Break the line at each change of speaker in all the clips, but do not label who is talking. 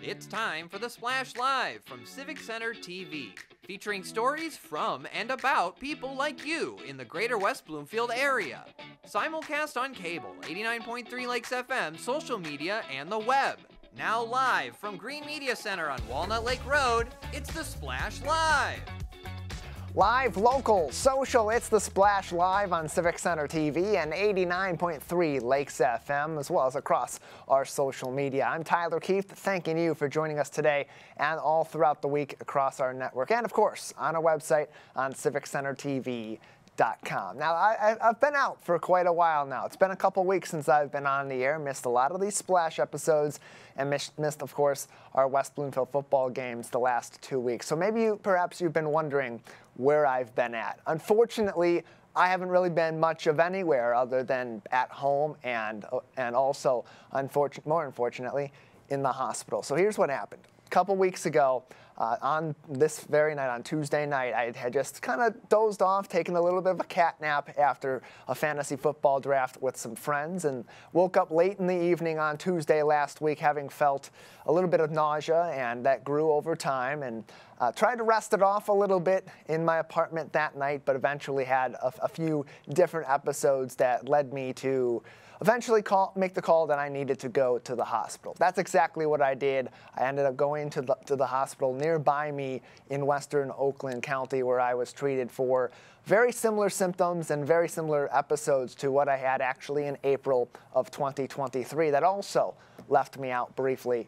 It's time for the Splash Live from Civic Center TV, featuring stories from and about people like you in the greater West Bloomfield area. Simulcast on cable, 89.3 Lakes FM, social media, and the web. Now live from Green Media Center on Walnut Lake Road, it's the Splash Live.
Live, local, social, it's the Splash Live on Civic Center TV and 89.3 Lakes FM, as well as across our social media. I'm Tyler Kieft, thanking you for joining us today and all throughout the week across our network, and of course, on our website on civiccentertv.com. Now, I've been out for quite a while now. It's been a couple weeks since I've been on the air, missed a lot of these Splash episodes, and missed, of course, our West Bloomfield football games the last 2 weeks. So maybe perhaps you've been wondering where I've been at. Unfortunately, I haven't really been much of anywhere other than at home and also, more unfortunately, in the hospital. So here's what happened. A couple weeks ago, on this very night, on Tuesday night, I had just kind of dozed off, taken a little bit of a cat nap after a fantasy football draft with some friends, and woke up late in the evening on Tuesday last week having felt a little bit of nausea, and that grew over time, and tried to rest it off a little bit in my apartment that night, but eventually had a few different episodes that led me to eventually make the call that I needed to go to the hospital. That's exactly what I did. I ended up going to the hospital nearby me in western Oakland County, where I was treated for very similar symptoms and very similar episodes to what I had actually in April of 2023 that also left me out briefly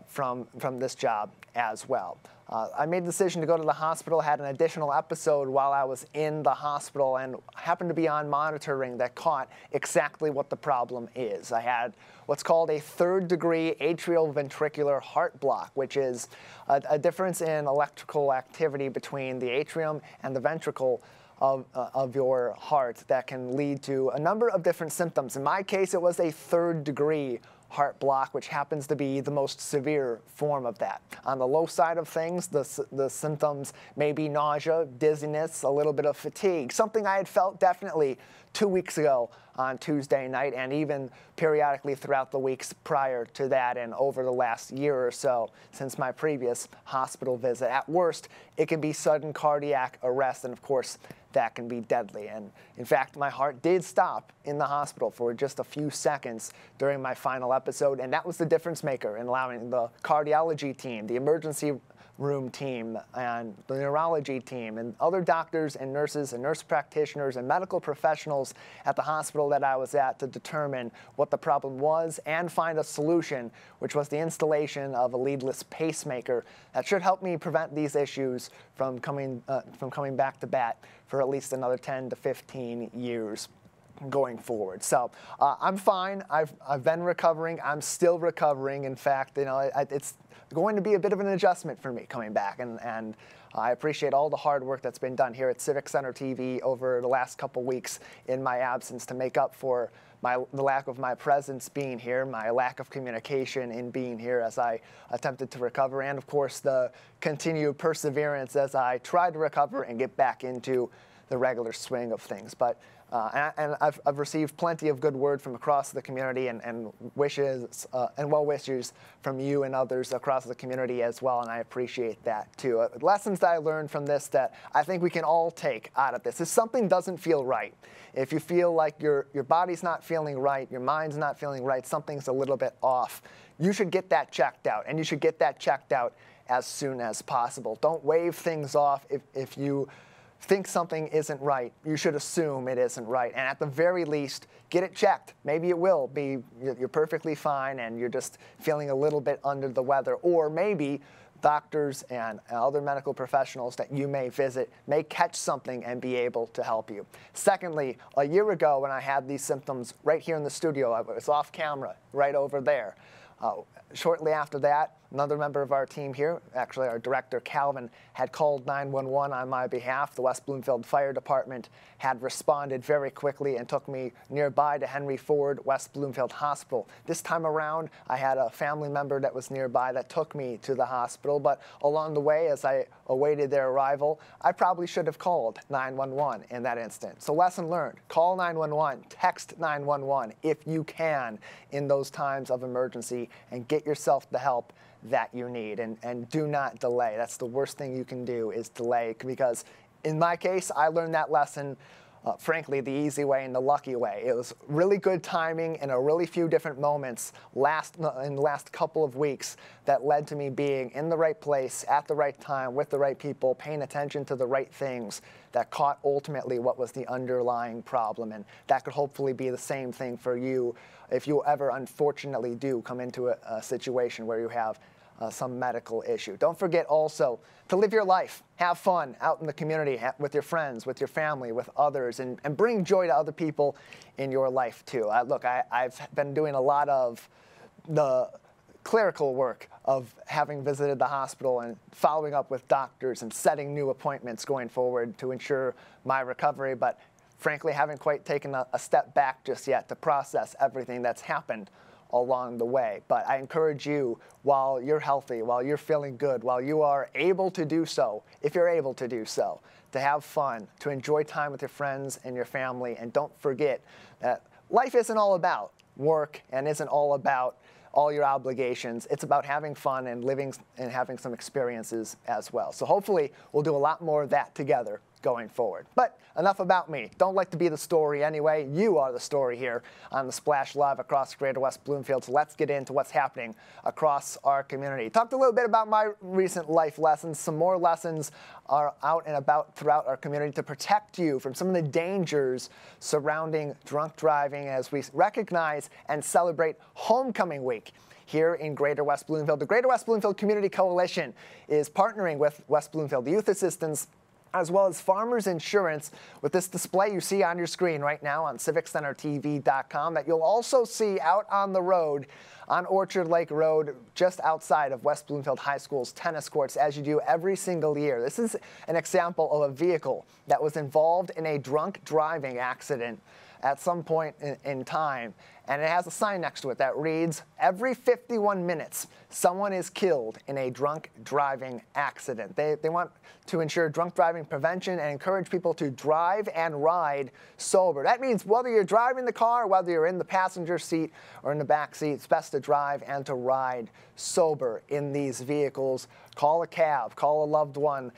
from this job as well. I made the decision to go to the hospital, had an additional episode while I was in the hospital, and happened to be on monitoring that caught exactly what the problem is. I had what's called a third-degree atrial ventricular heart block, which is a difference in electrical activity between the atrium and the ventricle of your heart that can lead to a number of different symptoms. In my case, it was a third-degree heart block, which happens to be the most severe form of that. On the low side of things, the symptoms may be nausea, dizziness, a little bit of fatigue, something I had felt definitely 2 weeks ago on Tuesday night, and even periodically throughout the weeks prior to that and over the last year or so since my previous hospital visit. At worst, it can be sudden cardiac arrest, and of course, that can be deadly. And in fact, my heart did stop in the hospital for just a few seconds during my final episode, and that was the difference maker in allowing the cardiology team, the emergency room team, and the neurology team, and other doctors and nurses and nurse practitioners and medical professionals at the hospital that I was at to determine what the problem was and find a solution, which was the installation of a leadless pacemaker that should help me prevent these issues from coming back to bat for at least another 10 to 15 years going forward. So I'm fine. I've been recovering. I'm still recovering. In fact, it's going to be a bit of an adjustment for me coming back, and I appreciate all the hard work that's been done here at Civic Center TV over the last couple weeks in my absence to make up for the lack of my presence being here, my lack of communication in being here as I attempted to recover, and of course the continued perseverance as I tried to recover and get back into the regular swing of things. But and I've received plenty of good word from across the community and wishes and well wishes from you and others across the community as well, and I appreciate that too. Lessons that I learned from this that I think we can all take out of this. If something doesn't feel right, if you feel like your body's not feeling right, your mind's not feeling right, something's a little bit off, you should get that checked out, and you should get that checked out as soon as possible. Don't wave things off if you think something isn't right. You should assume it isn't right, and at the very least, get it checked. Maybe it will be you're perfectly fine and you're just feeling a little bit under the weather, or maybe doctors and other medical professionals that you may visit may catch something and be able to help you. Secondly, a year ago when I had these symptoms right here in the studio, I was off camera right over there. Shortly after that, another member of our team here, actually our director Calvin, had called 911 on my behalf. The West Bloomfield Fire Department had responded very quickly and took me nearby to Henry Ford West Bloomfield Hospital. This time around, I had a family member that was nearby that took me to the hospital, but along the way, as I awaited their arrival, I probably should have called 911 in that instant. So lesson learned, call 911, text 911 if you can in those times of emergency, and get yourself the help that you need, and do not delay. That's the worst thing you can do, is delay, because in my case, I learned that lesson frankly, the easy way and the lucky way. It was really good timing in a really few different moments in the last couple of weeks that led to me being in the right place at the right time with the right people, paying attention to the right things that caught ultimately what was the underlying problem. And that could hopefully be the same thing for you if you ever unfortunately do come into a situation where you have some medical issue. Don't forget also to live your life, have fun out in the community with your friends, with your family, with others, and bring joy to other people in your life too. Look, I've been doing a lot of the clerical work of having visited the hospital and following up with doctors and setting new appointments going forward to ensure my recovery, but frankly haven't quite taken a step back just yet to process everything that's happened along the way. But I encourage you, while you're healthy, while you're feeling good, while you are able to do so, if you're able to do so, to have fun, to enjoy time with your friends and your family, and don't forget that life isn't all about work and isn't all about all your obligations. It's about having fun and living and having some experiences as well. So hopefully we'll do a lot more of that together going forward. But enough about me. Don't like to be the story anyway. You are the story here on the Splash Live across Greater West Bloomfield. So let's get into what's happening across our community. Talked a little bit about my recent life lessons. Some more lessons are out and about throughout our community to protect you from some of the dangers surrounding drunk driving as we recognize and celebrate Homecoming Week here in Greater West Bloomfield. The Greater West Bloomfield Community Coalition is partnering with West Bloomfield Youth Assistance as well as Farmers Insurance with this display you see on your screen right now on civiccentertv.com that you'll also see out on the road on Orchard Lake Road just outside of West Bloomfield High School's tennis courts, as you do every single year. This is an example of a vehicle that was involved in a drunk driving accident at some point in time, and it has a sign next to it that reads, "Every 51 minutes, someone is killed in a drunk driving accident." They want to ensure drunk driving prevention and encourage people to drive and ride sober. That means whether you're driving the car, whether you're in the passenger seat or in the back seat, it's best to drive and to ride sober in these vehicles. Call a cab, call a loved one,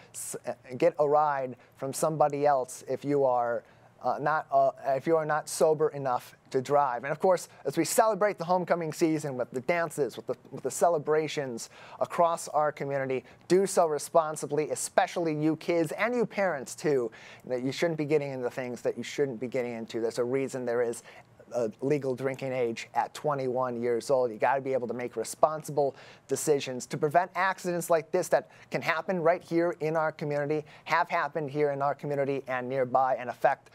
get a ride from somebody else if you are not sober enough to drive. And of course, as we celebrate the homecoming season with the dances, with the celebrations across our community, do so responsibly, especially you kids and you parents too, that you shouldn't be getting into things that you shouldn't be getting into. There's a reason there is a legal drinking age at 21 years old. You got to be able to make responsible decisions to prevent accidents like this that can happen right here in our community, have happened here in our community and nearby, and affect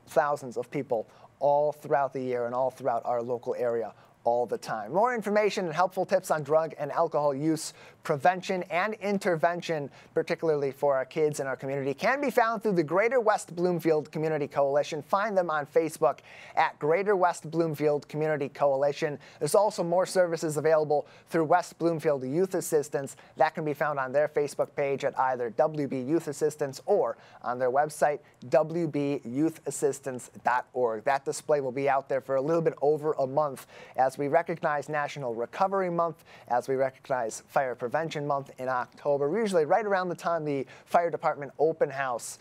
thousands of people all throughout the year and all throughout our local area all the time. More information and helpful tips on drug and alcohol use prevention and intervention, particularly for our kids in our community, can be found through the Greater West Bloomfield Community Coalition. Find them on Facebook at Greater West Bloomfield Community Coalition. There's also more services available through West Bloomfield Youth Assistance. That can be found on their Facebook page at either WB Youth Assistance or on their website, wbyyouthassistance.org. That display will be out there for a little bit over a month as we recognize National Recovery Month, as we recognize Fire Prevention Month in October. Usually right around the time the fire department open house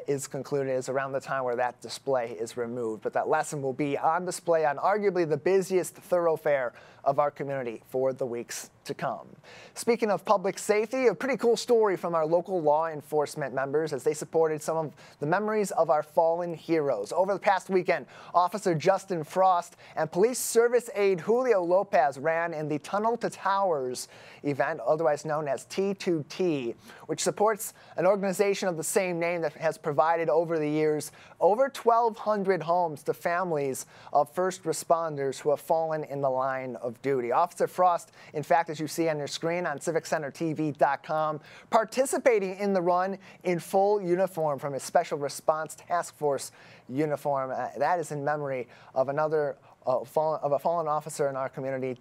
is concluded is around the time where that display is removed. But that lesson will be on display on arguably the busiest thoroughfare of our community for the weeks to come. Speaking of public safety, a pretty cool story from our local law enforcement members as they supported some of the memories of our fallen heroes. Over the past weekend, Officer Justin Frost and police service aide Julio Lopez ran in the Tunnel to Towers event, otherwise known as T2T, which supports an organization of the same name that has provided over the years over 1,200 homes to families of first responders who have fallen in the line of duty. Officer Frost, in fact, as you see on your screen on civiccentertv.com, participating in the run in full uniform from his Special Response Task Force uniform. That is in memory of a fallen officer in our community,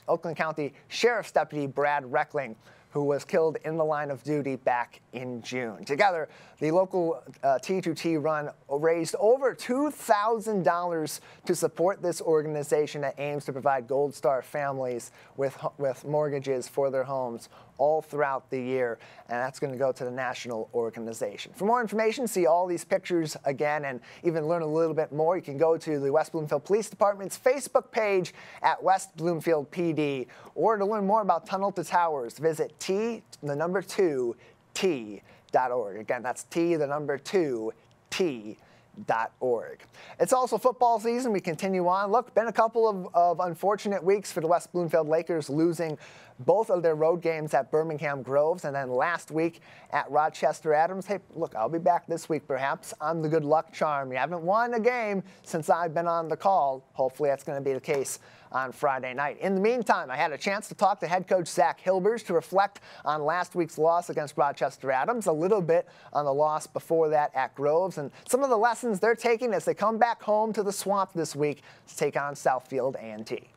Oakland County Sheriff's Deputy Brad Reckling, who was killed in the line of duty back in June. Together, the local T2T run raised over $2,000 to support this organization that aims to provide Gold Star families with mortgages for their homes all throughout the year, and that's going to go to the national organization. For more information, see all these pictures again, and even learn a little bit more, you can go to the West Bloomfield Police Department's Facebook page at West Bloomfield PD, or to learn more about Tunnel to Towers, visit T2T.org. Again, that's T2T.org. It's also football season. We continue on. Look, been a couple of unfortunate weeks for the West Bloomfield Lakers, losing both of their road games at Birmingham Groves and then last week at Rochester Adams. Hey, look, I'll be back this week perhaps. I'm the good luck charm. You haven't won a game since I've been on the call. Hopefully that's going to be the case on Friday night. In the meantime, I had a chance to talk to head coach Zach Hilbers to reflect on last week's loss against Rochester Adams, a little bit on the loss before that at Groves, and some of the lessons they're taking as they come back home to the Swamp this week to take on Southfield A&T.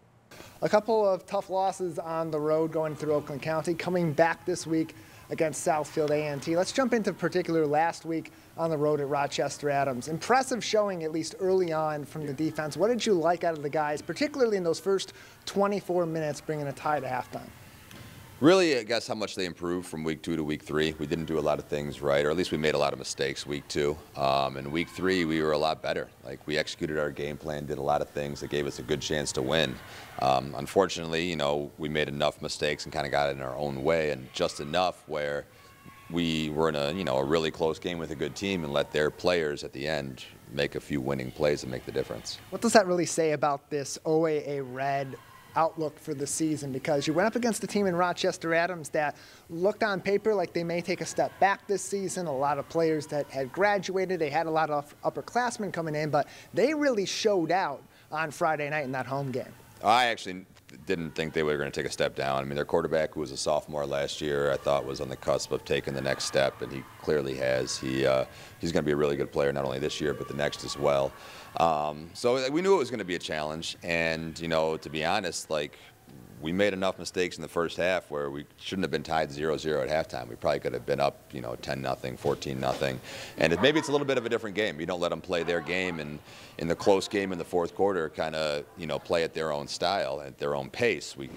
A couple of tough losses on the road going through Oakland County, coming back this week against Southfield A&T. Let's jump into particular last week on the road at Rochester Adams. Impressive showing, at least early on, from the defense. What did you like out of the guys, particularly in those first 24 minutes, bringing a tie to halftime?
Really, I guess how much they improved from week 2 to week 3. We didn't do a lot of things right, or at least we made a lot of mistakes week 2. In week 3, we were a lot better. Like, we executed our game plan, did a lot of things that gave us a good chance to win. Unfortunately, we made enough mistakes and kind of got in our own way, and just enough where we were in a really close game with a good team and let their players at the end make a few winning plays and make the difference.
What does that really say about this OAA Red outlook for the season? Because you went up against a team in Rochester Adams that looked on paper like they may take a step back this season. A lot of players that had graduated, they had a lot of upperclassmen coming in, but they really showed out on Friday night in that home game.
I actually didn't think they were going to take a step down. I mean, their quarterback, who was a sophomore last year, I thought was on the cusp of taking the next step, and he clearly has. He's going to be a really good player, not only this year, but the next as well. So we knew it was going to be a challenge, and, to be honest, we made enough mistakes in the first half where we shouldn't have been tied 0-0 at halftime. We probably could have been up, 10-0, 14-0. And maybe it's a little bit of a different game. You don't let them play their game, and in the close game in the fourth quarter, kind of, play at their own style, at their own pace. We,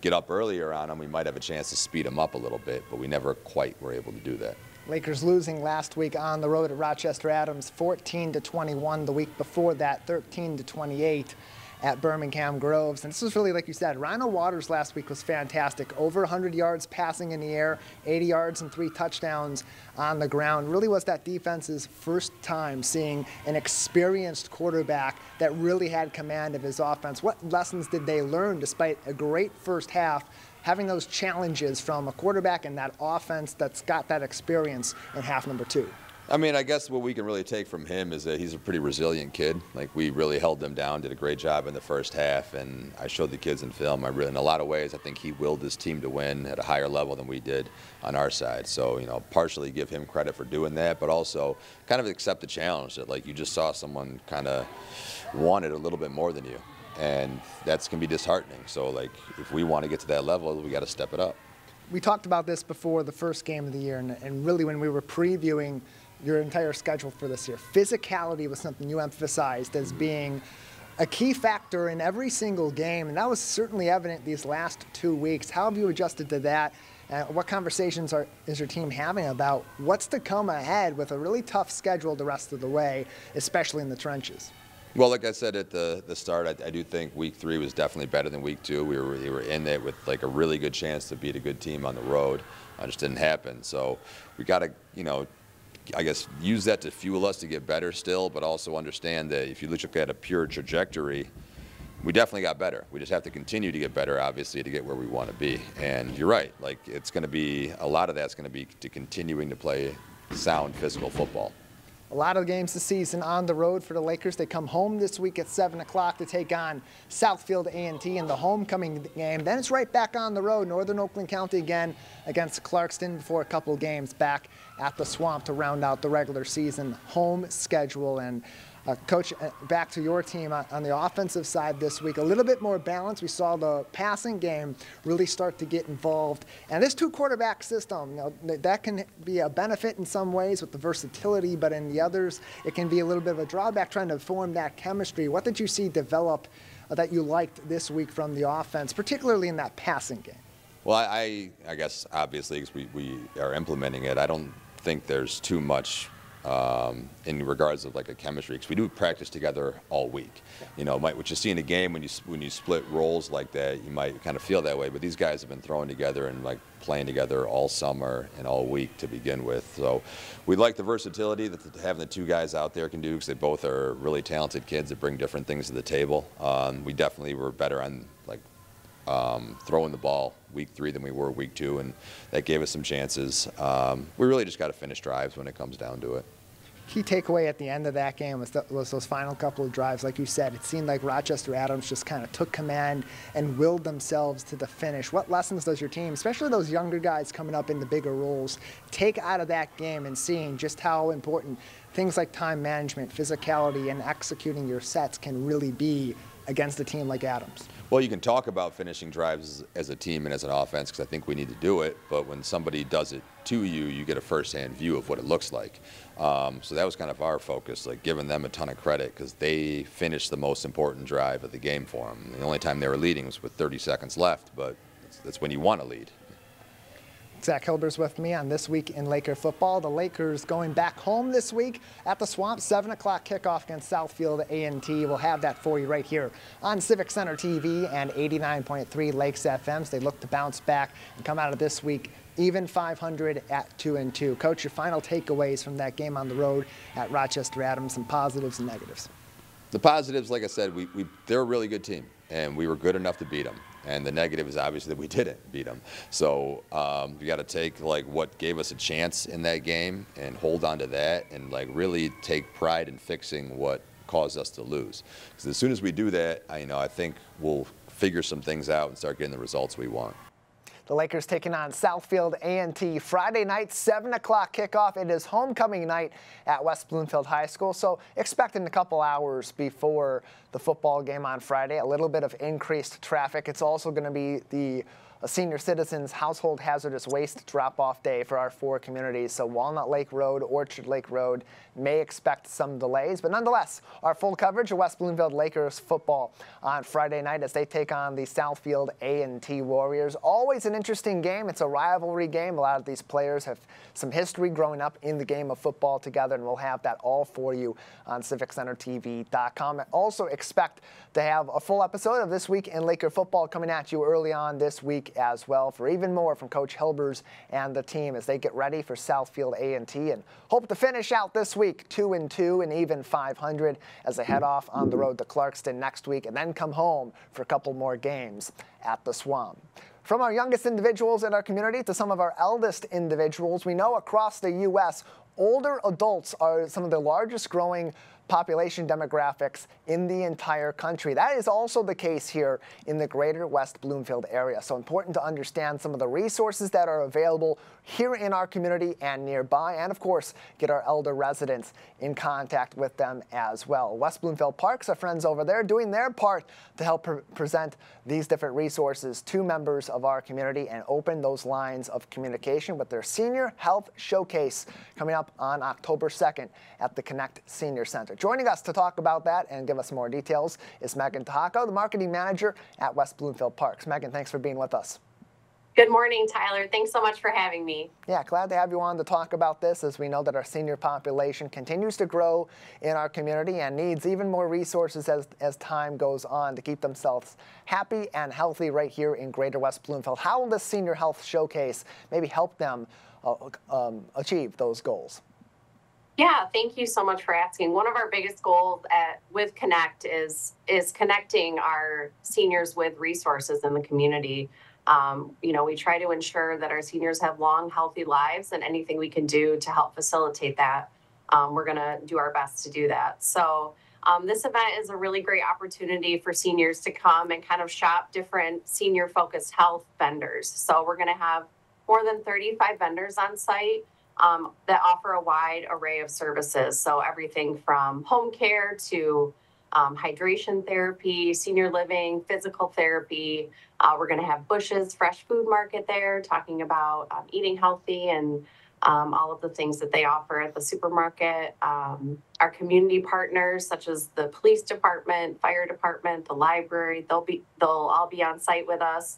get up earlier on them. We might have a chance to speed them up a little bit, but we never quite were able to do that.
Lakers losing last week on the road at Rochester Adams, 14-21. The week before that, 13-28. At Birmingham Groves. And this was really, like you said, Rhino Waters last week was fantastic. Over 100 yards passing in the air, 80 yards and 3 touchdowns on the ground. Really was that defense's first time seeing an experienced quarterback that really had command of his offense. What lessons did they learn despite a great first half, having those challenges from a quarterback and that offense that's got that experience in half number 2?
I mean, I guess what we can really take from him is that he's a pretty resilient kid. We really held them down, did a great job in the first half, and I showed the kids in film. In a lot of ways, I think he willed his team to win at a higher level than we did on our side. So, partially give him credit for doing that, but also kind of accept the challenge that, you just saw someone kind of wanted a little bit more than you, and that's can be disheartening. So, if we want to get to that level, we got to step it up.
We talked about this before the first game of the year, and really when we were previewing your entire schedule for this year. Physicality was something you emphasized as being a key factor in every single game, and that was certainly evident these last 2 weeks. How have you adjusted to that? What conversations is your team having about what's to come ahead with a really tough schedule the rest of the way, especially in the trenches?
Well, like I said at the start, I do think week 3 was definitely better than week 2. We were in it with a really good chance to beat a good team on the road. It just didn't happen. So we got to, I guess, use that to fuel us to get better still, but also understand that if you look at a pure trajectory, we definitely got better. We just have to continue to get better, obviously, to get where we want to be. And you're right, it's going to be, a lot of that's going to be to continuing to play sound physical football.
A lot of games this season on the road for the Lakers. They come home this week at 7 o'clock to take on Southfield A&T in the homecoming game. Then it's right back on the road, Northern Oakland County again against Clarkston before a couple games back at the Swamp to round out the regular season home schedule. And Coach, back to your team on the offensive side this week, a little bit more balance. We saw the passing game really start to get involved. And this two-quarterback system, you know, that can be a benefit in some ways with the versatility, but in the others, it can be a little bit of a drawback trying to form that chemistry. What did you see develop that you liked this week from the offense, particularly in that passing game?
Well, I guess obviously because we are implementing it, I don't think there's too much in regards of like a chemistry, because we do practice together all week. You know, what you see in a game when you split roles like that, you might kind of feel that way. But these guys have been throwing together and like playing together all summer and all week to begin with. So we like the versatility that having the two guys out there can do, because they both are really talented kids that bring different things to the table. We definitely were better on like throwing the ball week 3 than we were week 2, and that gave us some chances. We really just got to finish drives when it comes down to it.
Key takeaway at the end of that game was those final couple of drives. Like you said, it seemed like Rochester Adams just kind of took command and willed themselves to the finish. What lessons does your team, especially those younger guys coming up in the bigger roles, take out of that game and seeing just how important things like time management, physicality, and executing your sets can really be against a team like Adams?
Well, you can talk about finishing drives as a team and as an offense, because I think we need to do it, but when somebody does it to you, you get a first-hand view of what it looks like. So that was kind of our focus, like giving them a ton of credit, because they finished the most important drive of the game for them. The only time they were leading was with 30 seconds left, but that's when you want to lead.
Zach Hilber's with me on This Week in Laker Football. The Lakers going back home this week at the Swamp, 7 o'clock kickoff against Southfield A&T. We'll have that for you right here on Civic Center TV and 89.3 Lakes FM. So they look to bounce back and come out of this week even 500 at 2-2. Coach, your final takeaways from that game on the road at Rochester Adams, some positives and negatives.
The positives, like I said, they're a really good team, and we were good enough to beat them. And the negative is obviously that we didn't beat them. So we got to take like what gave us a chance in that game and hold on to that, and like really take pride in fixing what caused us to lose. Because as soon as we do that, I think we'll figure some things out and start getting the results we want.
The Lakers taking on Southfield A&T Friday night, 7 o'clock kickoff. It is homecoming night at West Bloomfield High School, so expecting a couple hours before the football game on Friday, a little bit of increased traffic. It's also going to be the senior citizens household hazardous waste drop-off day for our 4 communities. So Walnut Lake Road, Orchard Lake Road may expect some delays, but nonetheless, our full coverage of West Bloomfield Lakers football on Friday night as they take on the Southfield A&T Warriors. Always an interesting game. It's a rivalry game. A lot of these players have some history growing up in the game of football together, and we'll have that all for you on CivicCenterTV.com. I also expect to have a full episode of This Week in Laker Football coming at you early on this week as well, for even more from Coach Hilbers and the team as they get ready for Southfield A&T and hope to finish out this week 2-2 and even 500 as they head off on the road to Clarkston next week and then come home for a couple more games at the Swamp. From our youngest individuals in our community to some of our eldest individuals, we know across the U.S., older adults are some of the largest growing population demographics in the entire country. That is also the case here in the greater West Bloomfield area. So important to understand some of the resources that are available here in our community and nearby, and of course, get our elder residents in contact with them as well. West Bloomfield Parks, our friends over there, doing their part to help present these different resources to members of our community and open those lines of communication with their Senior Health Showcase coming up on October 2nd at the Connect Senior Center. Joining us to talk about that and give us more details is Megan Tahako, the marketing manager at West Bloomfield Parks. Megan, thanks for being with us.
Good morning, Tyler. Thanks so much for having me.
Yeah, glad to have you on to talk about this, as we know that our senior population continues to grow in our community and needs even more resources as time goes on to keep themselves happy and healthy right here in greater West Bloomfield. How will this Senior Health Showcase maybe help them achieve those goals?
Yeah, thank you so much for asking. One of our biggest goals with Connect is connecting our seniors with resources in the community. We try to ensure that our seniors have long, healthy lives, and anything we can do to help facilitate that, we're going to do our best to do that. So this event is a really great opportunity for seniors to come and kind of shop different senior-focused health vendors. So we're going to have more than 35 vendors on site. that offer a wide array of services. So everything from home care to hydration therapy, senior living, physical therapy. We're going to have Bush's Fresh Food Market there, talking about eating healthy and all of the things that they offer at the supermarket. Our community partners, such as the police department, fire department, the library, they'll all be on site with us.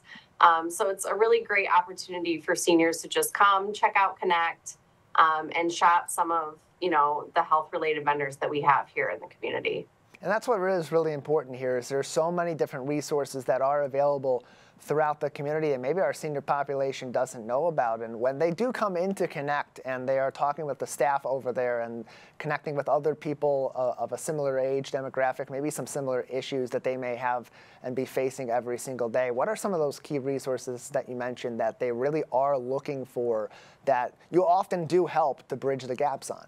So it's a really great opportunity for seniors to just come, check out Connect, and shop some of the health related vendors that we have here in the community.
And that's what is really important here is there's so many different resources that are available throughout the community and maybe our senior population doesn't know about. And when they do come into Connect and they are talking with the staff over there and connecting with other people of a similar age demographic, maybe some similar issues that they may have and be facing every single day, what are some of those key resources that you mentioned that they really are looking for that you often do help to bridge the gaps on?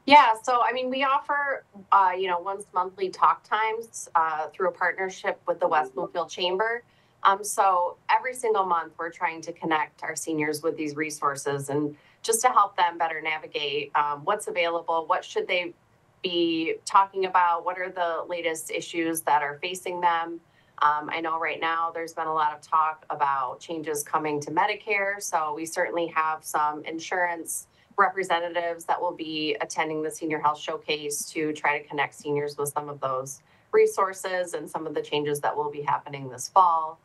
Yeah, so I mean, we offer, once monthly talk times through a partnership with the West Bloomfield Chamber. So every single month, we're trying to connect our seniors with these resources and just to help them better navigate what's available, what should they be talking about, what are the latest issues that are facing them. I know right now there's been a lot of talk about changes coming to Medicare, so we certainly have some insurance representatives that will be attending the Senior Health Showcase to try to connect seniors with some of those resources and some of the changes that will be happening this fall.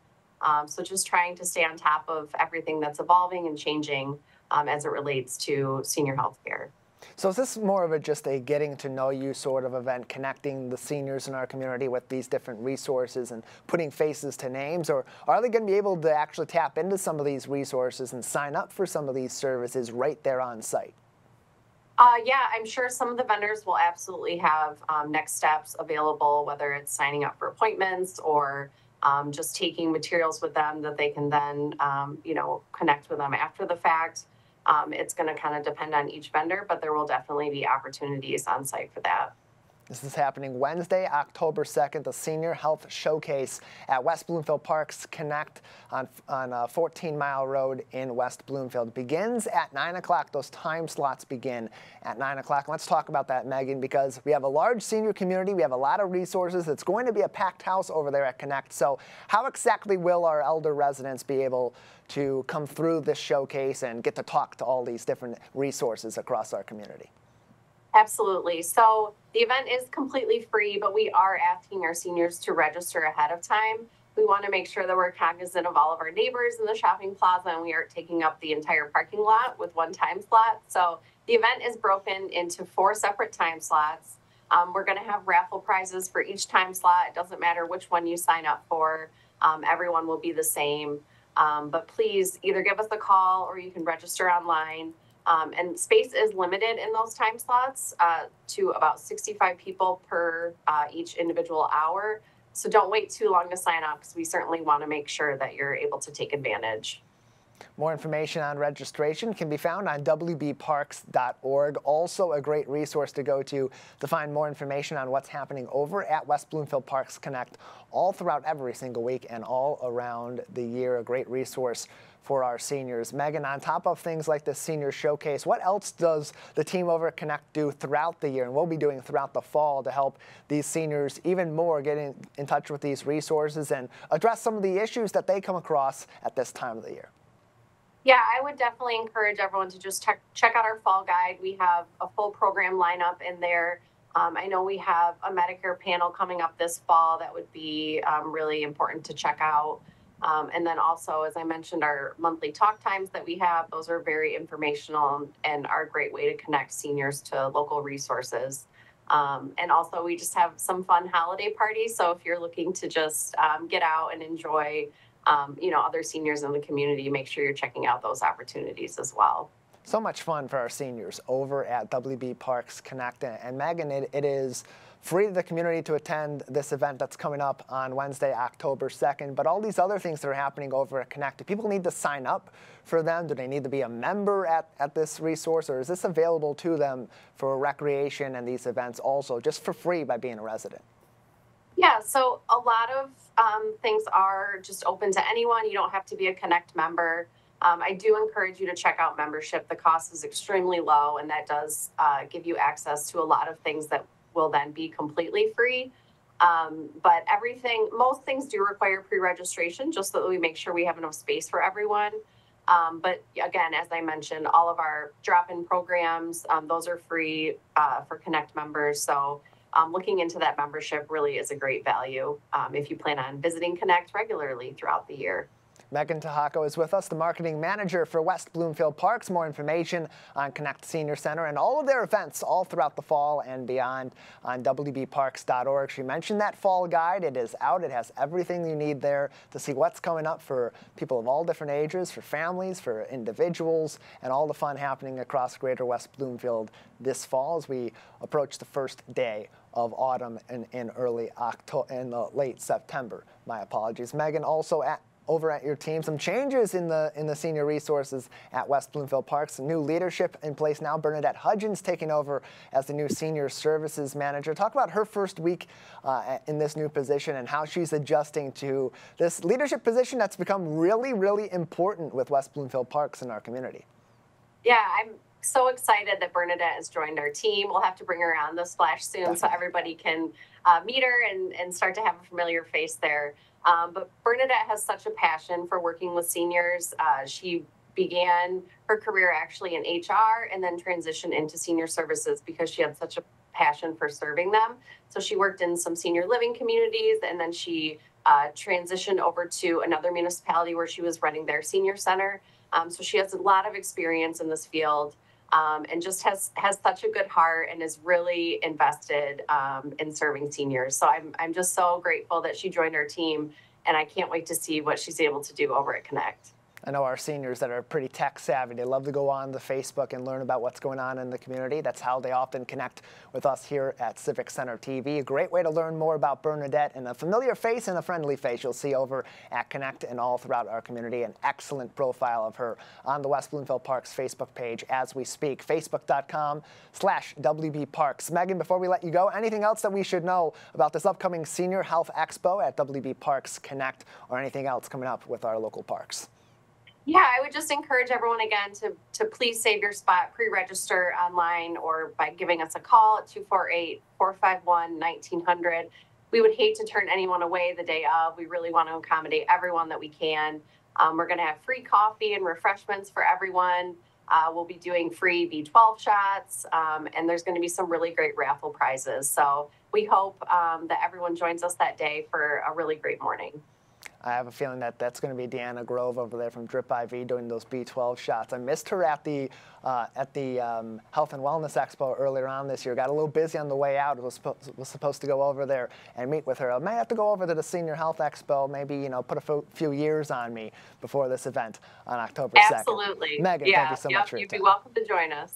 So just trying to stay on top of everything that's evolving and changing as it relates to senior health care.
So is this more of just a getting to know you sort of event, connecting the seniors in our community with these different resources and putting faces to names, or are they going to be able to actually tap into some of these resources and sign up for some of these services right there on site?
Yeah, I'm sure some of the vendors will absolutely have next steps available, whether it's signing up for appointments or just taking materials with them that they can then, connect with them after the fact. It's going to kind of depend on each vendor, but there will definitely be opportunities on site for that.
This is happening Wednesday, October 2nd, the Senior Health Showcase at West Bloomfield Parks Connect on 14 Mile Road in West Bloomfield. Begins at 9 o'clock. Those time slots begin at 9 o'clock. Let's talk about that, Megan, because we have a large senior community. We have a lot of resources. It's going to be a packed house over there at Connect. So how exactly will our elder residents be able to come through this showcase and get to talk to all these different resources across our community?
Absolutely. So the event is completely free, but we are asking our seniors to register ahead of time. We want to make sure that we're cognizant of all of our neighbors in the shopping plaza and we aren't taking up the entire parking lot with one time slot. So the event is broken into 4 separate time slots. We're going to have raffle prizes for each time slot. It doesn't matter which one you sign up for. Everyone will be the same. But please either give us a call or you can register online. And space is limited in those time slots to about 65 people per each individual hour. So don't wait too long to sign up because we certainly want to make sure that you're able to take advantage.
More information on registration can be found on wbparks.org. Also a great resource to go to find more information on what's happening over at West Bloomfield Parks Connect all throughout every single week and all around the year. A great resource for our seniors. Megan, on top of things like the Senior Showcase, what else does the team over at Connect do throughout the year and we'll be doing throughout the fall to help these seniors even more get in touch with these resources and address some of the issues that they come across at this time of the year?
Yeah, I would definitely encourage everyone to just check out our fall guide. We have a full program lineup in there. I know we have a Medicare panel coming up this fall that would be really important to check out. And then also, as I mentioned, our monthly talk times that we have, those are very informational and are a great way to connect seniors to local resources. And also, we just have some fun holiday parties. So if you're looking to just get out and enjoy other seniors in the community, make sure you're checking out those opportunities as well.
So much fun for our seniors over at WB Parks Connect. And Megan, it is free to the community to attend this event that's coming up on Wednesday, October 2nd. But all these other things that are happening over at Connect, do people need to sign up for them? Do they need to be a member at this resource? Or is this available to them for recreation and these events also just for free by being a resident?
Yeah, so a lot of things are just open to anyone. You don't have to be a Connect member. I do encourage you to check out membership. The cost is extremely low, and that does give you access to a lot of things that will then be completely free. But most things do require pre-registration just so that we make sure we have enough space for everyone. But again, as I mentioned, all of our drop-in programs, those are free for Connect members. So looking into that membership really is a great value if you plan on visiting Connect regularly throughout the year.
Megan Tahako is with us, the marketing manager for West Bloomfield Parks. More information on Connect Senior Center and all of their events all throughout the fall and beyond on wbparks.org. She mentioned that fall guide. It is out. It has everything you need there to see what's coming up for people of all different ages, for families, for individuals, and all the fun happening across Greater West Bloomfield this fall as we approach the first day of autumn in early October, in the late September. My apologies. Megan, also over at your team, some changes in the senior resources at West Bloomfield Parks. New leadership in place now. Bernadette Hudgens taking over as the new senior services manager. Talk about her first week in this new position and how she's adjusting to this leadership position that's become really, really important with West Bloomfield Parks in our community.
Yeah, I'm so excited that Bernadette has joined our team. We'll have to bring her on the Splash soon so everybody can meet her and start to have a familiar face there. But Bernadette has such a passion for working with seniors. She began her career actually in HR and then transitioned into senior services because she had such a passion for serving them. So she worked in some senior living communities, and then she transitioned over to another municipality where she was running their senior center. So she has a lot of experience in this field. And just has such a good heart and is really invested in serving seniors. So I'm just so grateful that she joined our team, and I can't wait to see what she's able to do over at Connect.
I know our seniors that are pretty tech savvy, they love to go on the Facebook and learn about what's going on in the community. That's how they often connect with us here at Civic Center TV. A great way to learn more about Bernadette, and a familiar face and a friendly face you'll see over at Connect and all throughout our community. An excellent profile of her on the West Bloomfield Parks Facebook page as we speak. Facebook.com/WBParks. Megan, before we let you go, anything else that we should know about this upcoming Senior Health Expo at WB Parks Connect, or anything else coming up with our local parks?
Yeah, I would just encourage everyone again to please save your spot, pre-register online or by giving us a call at 248-451-1900. We would hate to turn anyone away the day of. We really want to accommodate everyone that we can. We're going to have free coffee and refreshments for everyone. We'll be doing free B12 shots, and there's going to be some really great raffle prizes. So we hope that everyone joins us that day for a really great morning.
I have a feeling that that's going to be Deanna Grove over there from Drip IV doing those B12 shots. I missed her at the Health and Wellness Expo earlier on this year. Got a little busy on the way out. Was supposed to go over there and meet with her. I may have to go over to the Senior Health Expo, maybe, put a few years on me before this event on October 2nd.
Absolutely.
Megan, thank you so much for your
you'd
time.
be welcome to join us.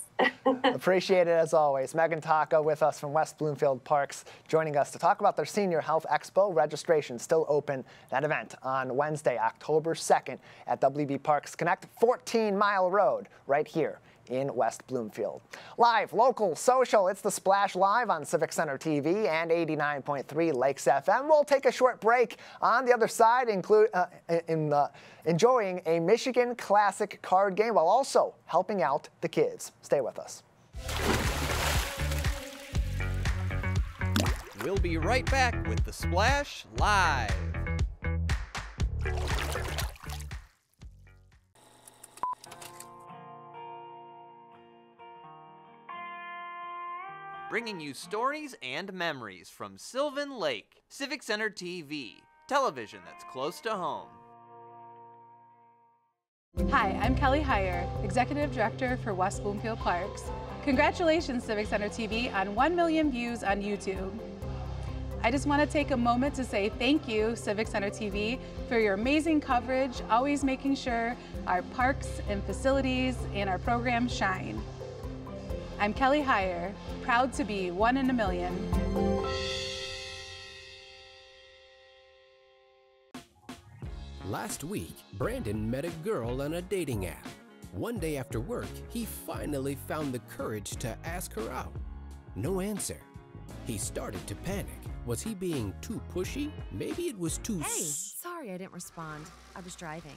Appreciate it as always. Megan Tahako with us from West Bloomfield Parks, joining us to talk about their Senior Health Expo. Registration still open. That event on Wednesday, October 2nd at WB Parks Connect, 14 Mile Road, right here in West Bloomfield. Live, local, social, it's the Splash Live on Civic Center TV and 89.3 Lakes FM. We'll take a short break. On the other side, enjoying a Michigan Classic card game while also helping out the kids. Stay with us.
We'll be right back with the Splash Live. Bringing you stories and memories from Sylvan Lake. Civic Center TV, television that's close to home.
Hi, I'm Kelly Heyer, Executive Director for West Bloomfield Parks. Congratulations, Civic Center TV, on 1 million views on YouTube. I just want to take a moment to say thank you, Civic Center TV, for your amazing coverage, always making sure our parks and facilities and our programs shine. I'm Kelly Heyer, proud to be 1 in a million.
Last week, Brandon met a girl on a dating app. One day after work, he finally found the courage to ask her out. No answer. He started to panic. Was he being too pushy? Maybe it was too...
Hey, sorry I didn't respond. I was driving.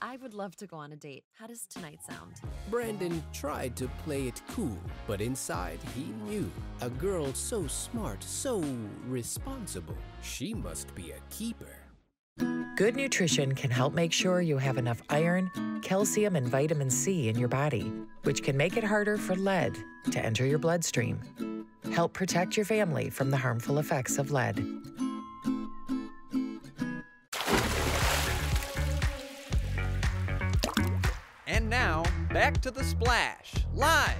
I would love to go on a date. How does tonight sound?
Brandon tried to play it cool, but inside he knew a girl so smart, so responsible, she must be a keeper.
Good nutrition can help make sure you have enough iron, calcium, and vitamin C in your body, which can make it harder for lead to enter your bloodstream. Help protect your family from the harmful effects of lead.
And now, back to The Splash, live.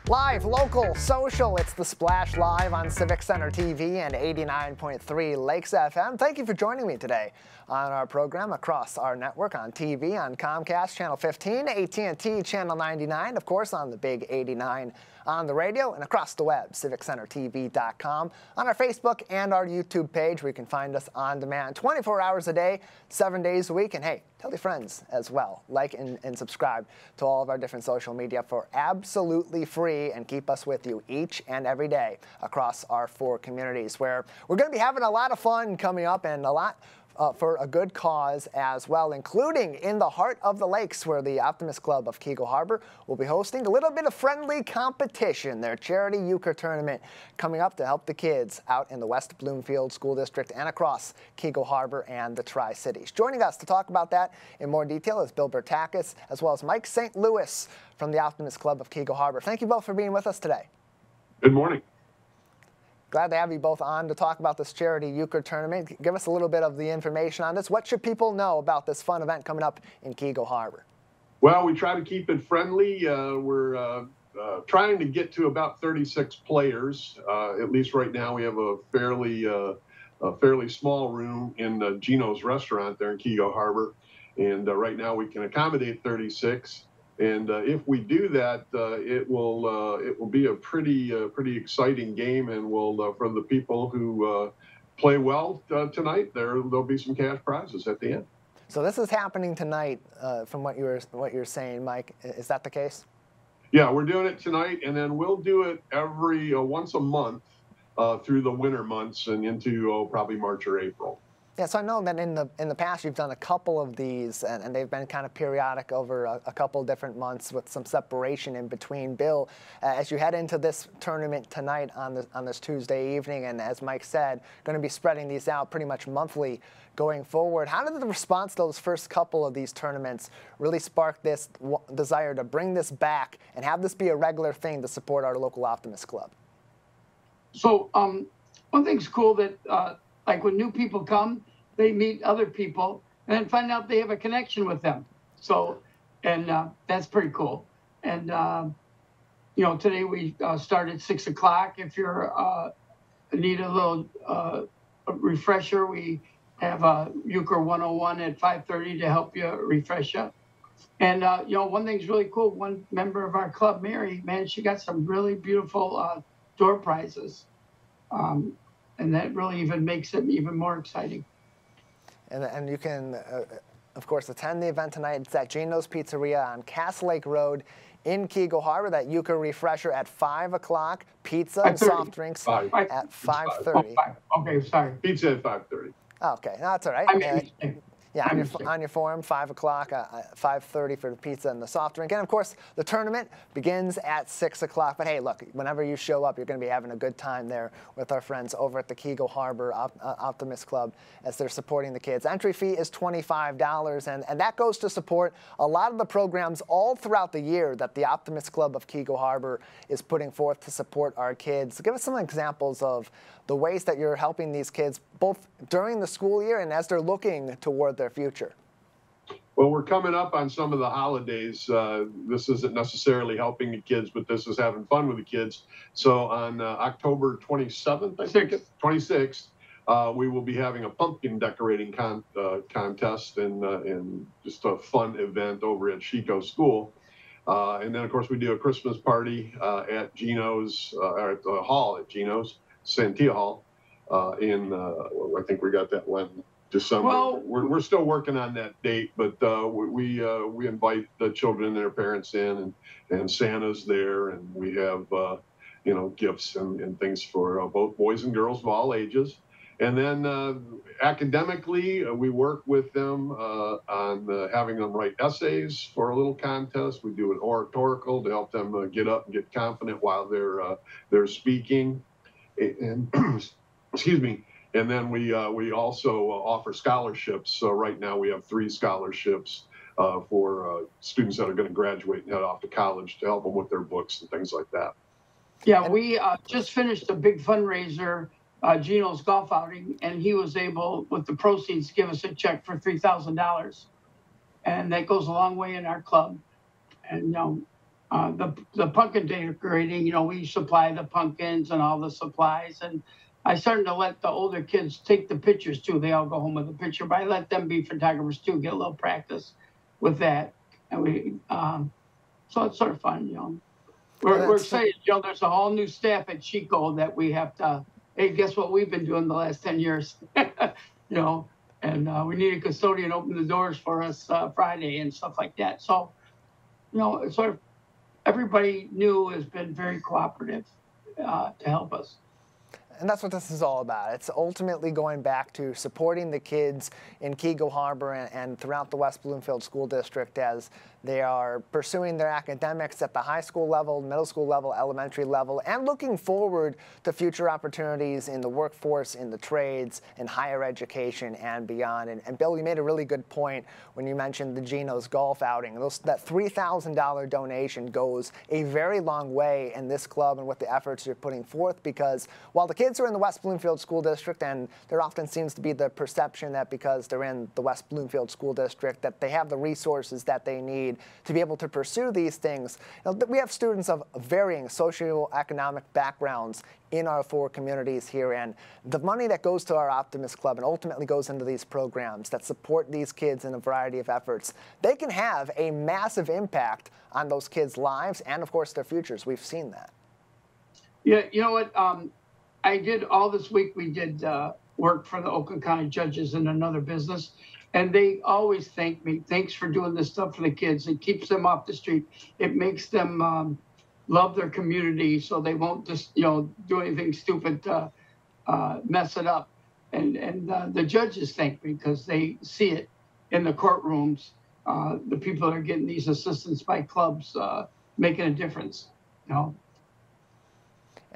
Live, local, social, it's The Splash Live on Civic Center TV and 89.3 Lakes FM. Thank you for joining me today on our program across our network on TV, on Comcast Channel 15, AT&T Channel 99, of course on the Big 89 on the radio, and across the web, civiccentertv.com, on our Facebook and our YouTube page where you can find us on demand 24 hours a day, 7 days a week. And hey, tell your friends as well. Like and subscribe to all of our different social media for absolutely free, and keep us with you each and every day across our 4 communities, where we're going to be having a lot of fun coming up, and a lot for a good cause as well, including in the heart of the lakes, where the Optimist Club of Keego Harbor will be hosting a little bit of friendly competition, their charity euchre tournament coming up to help the kids out in the West Bloomfield School District and across Keego Harbor and the Tri-Cities. Joining us to talk about that in more detail is Bill Bertakis, as well as Mike St. Louis from the Optimist Club of Keego Harbor. Thank you both for being with us today.
Good morning.
Glad to have you both on to talk about this charity euchre tournament. Give us a little bit of the information on this. What should people know about this fun event coming up in Keego Harbor?
Well, we try to keep it friendly. We're trying to get to about 36 players. At least right now, we have a fairly small room in Gino's restaurant there in Keego Harbor, and right now we can accommodate 36. And if we do that, it will be a pretty exciting game, and will for the people who play well tonight, there'll be some cash prizes at the end.
So this is happening tonight, from what you're saying, Mike. Is that the case?
Yeah, we're doing it tonight, and then we'll do it every once a month through the winter months and into probably March or April.
Yeah, so I know that in the past you've done a couple of these, and they've been kind of periodic over a couple of different months with some separation in between. Bill, as you head into this tournament tonight on this Tuesday evening, and as Mike said, going to be spreading these out pretty much monthly going forward, how did the response to those first couple of these tournaments really spark this desire to bring this back and have this be a regular thing to support our local Optimist Club?
So one thing's cool that like when new people come, they meet other people and then find out they have a connection with them. So, and that's pretty cool. And, you know, today we start at 6 o'clock. If you're need a little refresher, we have a Euchre 101 at 5:30 to help you refresh you. And, you know, one thing's really cool. One member of our club, Mary, man, she got some really beautiful door prizes. And that really even makes it even more exciting.
And you can, of course, attend the event tonight. It's at Gino's Pizzeria on Cass Lake Road in Keego Harbor. That euchre refresher at 5 o'clock. Pizza and soft drinks at 5:30.
Okay, sorry.
Pizza at 5:30.
Okay, no, that's all right. Yeah, on your form, 5 o'clock, 5:30 for the pizza and the soft drink. And, of course, the tournament begins at 6 o'clock. But, hey, look, whenever you show up, you're going to be having a good time there with our friends over at the Keego Harbor Optimist Club as they're supporting the kids. Entry fee is $25, and that goes to support a lot of the programs all throughout the year that the Optimist Club of Keego Harbor is putting forth to support our kids. Give us some examples of the ways that you're helping these kids both during the school year and as they're looking toward their future.
Well, we're coming up on some of the holidays. This isn't necessarily helping the kids, but this is having fun with the kids. So on October 27th, I think, 26th, we will be having a pumpkin decorating contest and just a fun event over at Chico School. And then, of course, we do a Christmas party at Gino's, or at the hall at Gino's, Santia Hall, I think we got that one December. Well, we're still working on that date, but we invite the children and their parents in, and Santa's there, and we have you know, gifts and things for both boys and girls of all ages. And then academically, we work with them on having them write essays for a little contest. We do an oratorical to help them get up and get confident while they're speaking. And excuse me. And then we also offer scholarships. So right now we have 3 scholarships for students that are going to graduate and head off to college to help them with their books and things like that.
Yeah, we just finished a big fundraiser, Gino's golf outing, and he was able, with the proceeds, give us a check for $3,000. And that goes a long way in our club. And, the pumpkin decorating, we supply the pumpkins and all the supplies. And I started to let the older kids take the pictures too. They all go home with a picture, but I let them be photographers too, get a little practice with that. And so it's sort of fun, We're excited, there's a whole new staff at Chico that we have to, hey, guess what we've been doing the last 10 years, and we need a custodian to open the doors for us Friday and stuff like that. So, it's sort of everybody new has been very cooperative to help us.
And that's what this is all about. It's ultimately going back to supporting the kids in Keego Harbor and throughout the West Bloomfield School District as they are pursuing their academics at the high school level, middle school level, elementary level, and looking forward to future opportunities in the workforce, in the trades, in higher education, and beyond. And Bill, you made a really good point when you mentioned the Gino's golf outing. That $3,000 donation goes a very long way in this club and with the efforts you're putting forth, because while the kids are in the West Bloomfield School District, and there often seems to be the perception that because they're in the West Bloomfield School District that they have the resources that they need to be able to pursue these things. We have students of varying socioeconomic backgrounds in our 4 communities here, and the money that goes to our Optimist Club and ultimately goes into these programs that support these kids in a variety of efforts, they can have a massive impact on those kids' lives and, of course, their futures. We've seen that.
Yeah, you know what? I did all this week. We did work for the Oakland County judges in another business, and they always thank me. Thanks for doing this stuff for the kids. It keeps them off the street. It makes them love their community, so they won't just do anything stupid to mess it up. And the judges thank me because they see it in the courtrooms. The people that are getting these assistance by clubs making a difference.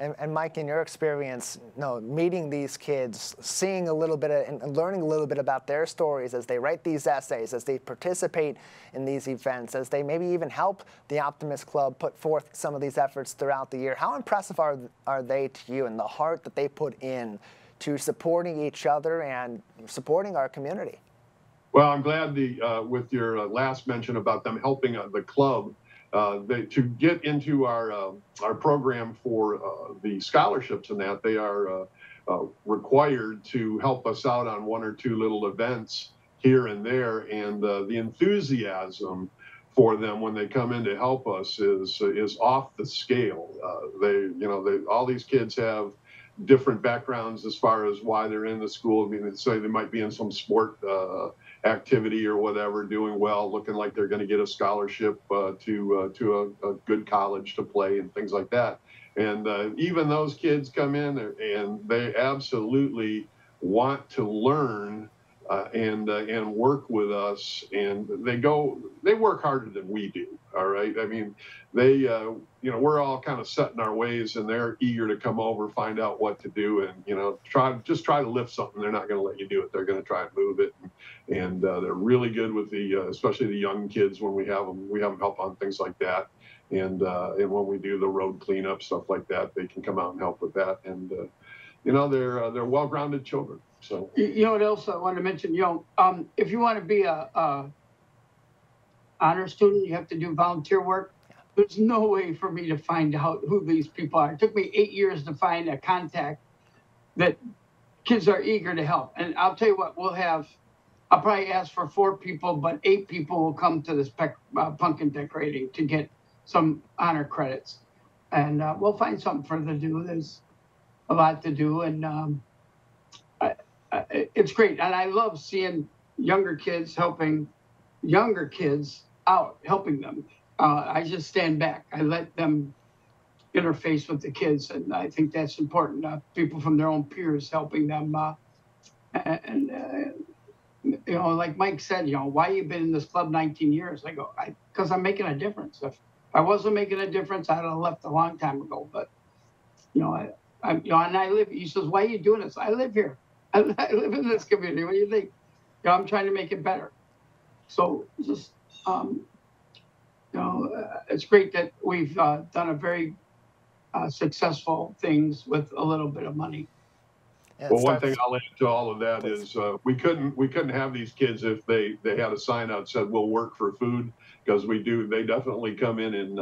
And Mike, in your experience, meeting these kids, seeing a little bit and learning a little bit about their stories as they write these essays, as they participate in these events, as they maybe even help the Optimist Club put forth some of these efforts throughout the year, how impressive are they to you and the heart that they put in to supporting each other and supporting our community?
Well, I'm glad with your last mention about them helping the club. To get into our program for the scholarships and that, they are required to help us out on 1 or 2 little events here and there, and the enthusiasm for them when they come in to help us is off the scale. All these kids have different backgrounds as far as why they're in the school. I mean, say they might be in some sport activity or whatever, doing well, looking like they're going to get a scholarship to a good college to play and things like that. And even those kids come in and they absolutely want to learn and work with us, and they work harder than we do. All right. I mean, we're all kind of set in our ways, and they're eager to come over, find out what to do, and try to lift something. They're not going to let you do it. They're going to try and move it, and they're really good with especially the young kids when we have them help on things like that, and when we do the road cleanup stuff like that, they can come out and help with that, and they're well-grounded children. So
what else I wanted to mention? If you want to be a honor student, you have to do volunteer work. There's no way for me to find out who these people are. It took me 8 years to find a contact that kids are eager to help. And I'll tell you what, I'll probably ask for 4 people, but 8 people will come to this pumpkin decorating to get some honor credits. And we'll find something further to do. There's a lot to do, and it's great. And I love seeing younger kids helping younger kids out, helping them. I just stand back. I let them interface with the kids, and I think that's important. People from their own peers helping them And like Mike said, why you been in this club 19 years? I go, because I'm making a difference. If I wasn't making a difference, I'd have left a long time ago. But, and I live, he says, why are you doing this? I live here. I live in this community. What do you think? I'm trying to make it better. So just, it's great that we've done a very successful things with a little bit of money.
Well, one thing I'll add to all of that is we couldn't have these kids if they had a sign out that said we'll work for food, because they definitely come in and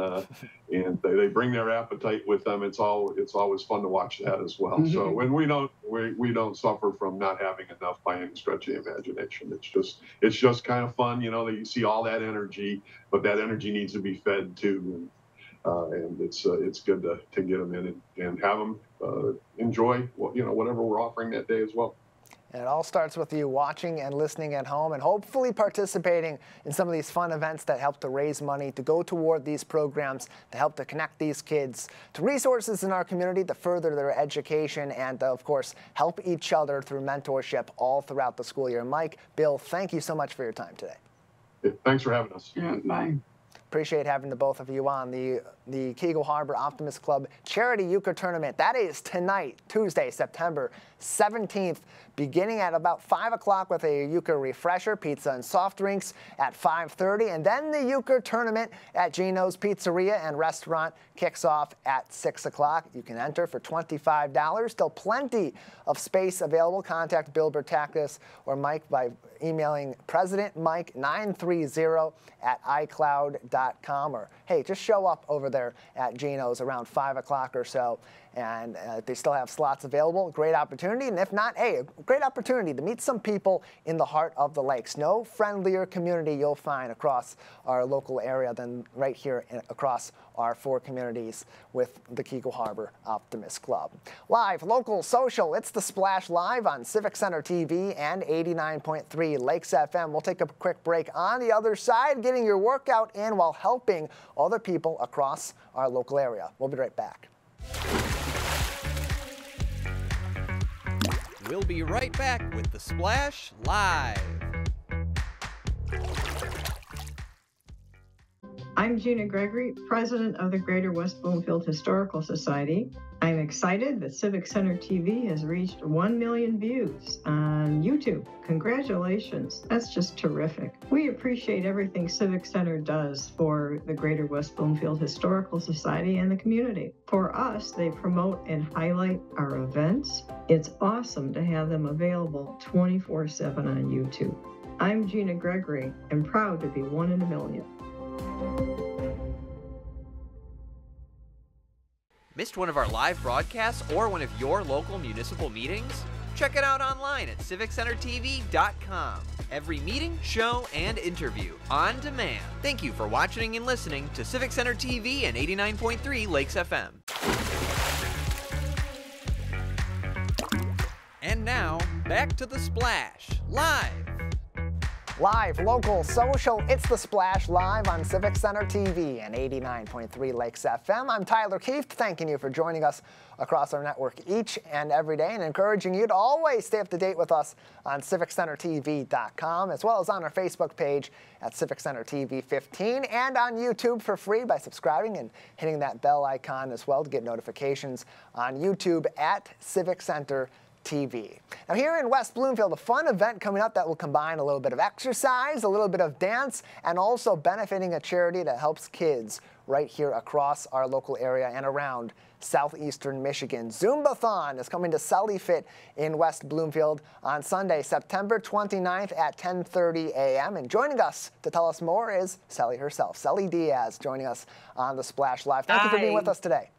they bring their appetite with them. It's always fun to watch that as well. Mm-hmm. So when we don't suffer from not having enough by any stretch of the imagination. It's just kind of fun, that you see all that energy, but that energy needs to be fed too. And it's good to get them in and have them enjoy whatever we're offering that day as well.
And it all starts with you watching and listening at home and hopefully participating in some of these fun events that help to raise money, to go toward these programs, to help to connect these kids to resources in our community to further their education and, of course, help each other through mentorship all throughout the school year. Mike, Bill, thank you so much for your time today.
Yeah, thanks for having us.
Yeah, bye.
Appreciate having the both of you on. The Keagle Harbor Optimist Club Charity Euchre Tournament. That is tonight, Tuesday, September 17th, beginning at about 5 o'clock with a euchre refresher, pizza and soft drinks at 5:30. And then the euchre tournament at Gino's Pizzeria and Restaurant kicks off at 6 o'clock. You can enter for $25. Still plenty of space available. Contact Bill Bertakis or Mike by emailing presidentmike930@icloud.com, or hey, just show up over there at Gino's around 5 o'clock or so, and they still have slots available. Great opportunity, and if not, hey, a great opportunity to meet some people in the heart of the lakes. No friendlier community you'll find across our local area than right here across our 4 communities with the Keagle Harbor Optimist Club. Live, local, social, it's The Splash Live on Civic Center TV and 89.3 Lakes FM. We'll take a quick break. On the other side, getting your workout in while helping other people across our local area. We'll be right back.
We'll be right back with The Splash Live.
I'm Gina Gregory, president of the Greater West Bloomfield Historical Society. I'm excited that Civic Center TV has reached 1 million views on YouTube. Congratulations. That's just terrific. We appreciate everything Civic Center does for the Greater West Bloomfield Historical Society and the community. For us, they promote and highlight our events. It's awesome to have them available 24/7 on YouTube. I'm Gina Gregory and proud to be 1 in a million.
Missed one of our live broadcasts or one of your local municipal meetings? Check it out online at civiccentertv.com. Every meeting, show, and interview on demand. Thank you for watching and listening to Civic Center TV and 89.3 Lakes FM. And now, back to The Splash, live.
Live, local, social, it's The Splash Live on Civic Center TV and 89.3 Lakes FM. I'm Tyler Kieft, thanking you for joining us across our network each and every day and encouraging you to always stay up to date with us on civiccentertv.com, as well as on our Facebook page at Civic Center TV 15 and on YouTube for free by subscribing and hitting that bell icon as well to get notifications on YouTube at Civic Center TV. Now here in West Bloomfield, a fun event coming up that will combine a little bit of exercise, a little bit of dance, and also benefiting a charity that helps kids right here across our local area and around southeastern Michigan. Zumbathon is coming to Sully Fit in West Bloomfield on Sunday, September 29th at 10:30 a.m. And joining us to tell us more is Sally herself, Sally Diaz, joining us on The Splash Live. Thank you for being with us today.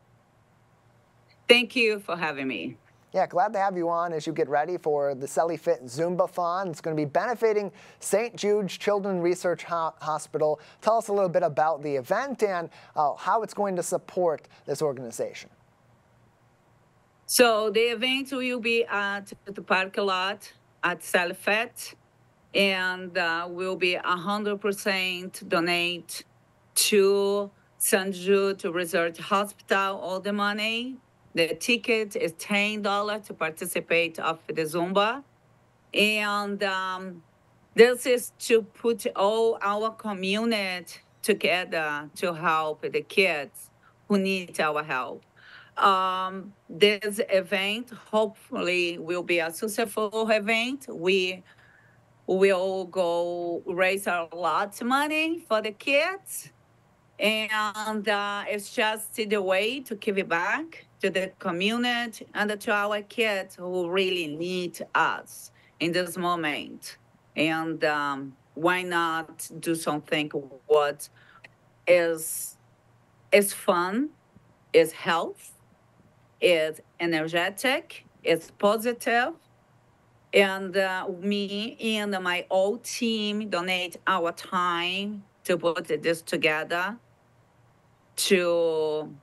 Thank you for having me.
Yeah, glad to have you on as you get ready for the Sully Fit Zumbathon. It's going to be benefiting St. Jude's Children's Research Hospital. Tell us a little bit about the event and how it's going to support this organization.
So the event will be at the parking lot at Sully Fit, and will be 100% donate to St. Jude Research Hospital, all the money. The ticket is $10 to participate of the Zumba. And this is to put all our community together to help the kids who need our help. This event hopefully will be a successful event. We will go raise a lot of money for the kids. And it's just the way to give it back to the community and to our kids who really need us in this moment. And why not do something what is fun, is health, is energetic, is positive, and me and my whole team donate our time to put this together to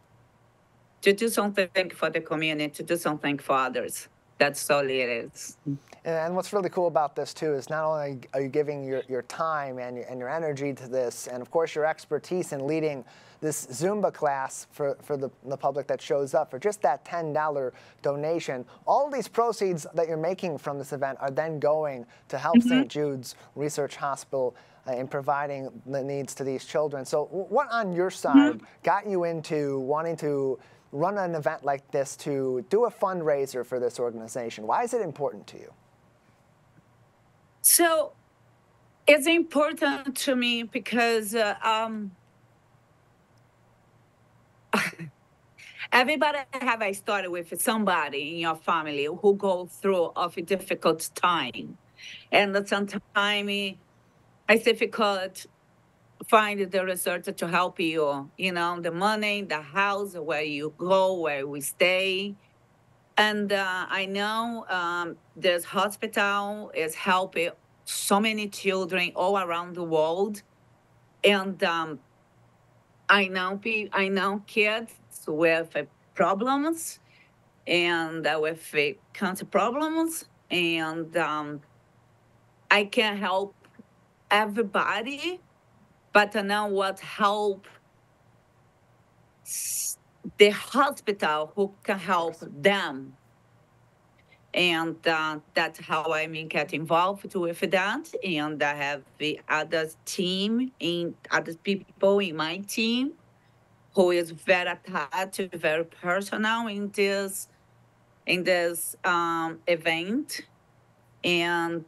do something for the community, to do something for others. That's all it is.
And what's really cool about this too is not only are you giving your time and your energy to this, and of course your expertise in leading this Zumba class for the public that shows up for just that $10 donation. All of these proceeds that you're making from this event are then going to help St. Jude's Research Hospital in providing the needs to these children. So what on your side got you into wanting to run an event like this, to do a fundraiser for this organization? Why is it important to you?
So it's important to me because everybody have a story with somebody in your family who go through of a difficult time. And sometimes it's difficult find the researcher to help you, the money, the house, where you go, where we stay. And I know this hospital is helping so many children all around the world. And I know kids with problems and with cancer problems. And I can help everybody, but I know what help the hospital who can help them. And that's how I get involved with that. And I have the other people in my team who is very attached, very personal in this event. And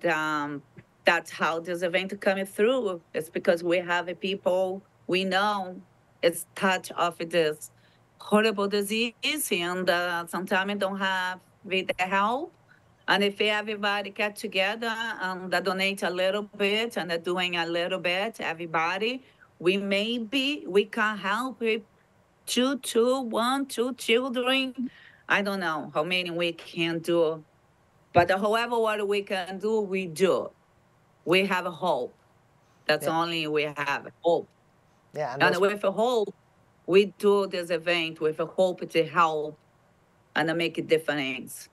that's how this event coming through. It's because we have people we know it's touch of this horrible disease, and sometimes don't have with the help. And if everybody get together and donate a little bit and doing a little bit, everybody, we can help with two children. I don't know how many we can do, but however what we can do, we do. We have a hope. That's only we have hope.
Yeah,
and with a hope, we do this event with a hope to help and make a difference.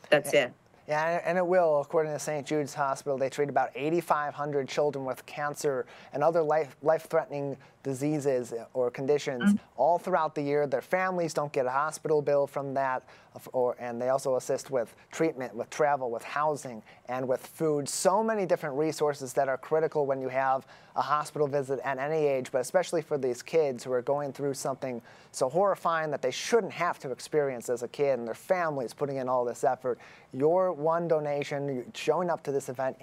That's it.
Yeah, and it will. According to St. Jude's Hospital, they treat about 8,500 children with cancer and other life-threatening diseases or conditions all throughout the year. Their families don't get a hospital bill from that, and they also assist with treatment, with travel, with housing, and with food. So many different resources that are critical when you have a hospital visit at any age, but especially for these kids who are going through something so horrifying that they shouldn't have to experience as a kid, and their families putting in all this effort. Your one donation, showing up to this event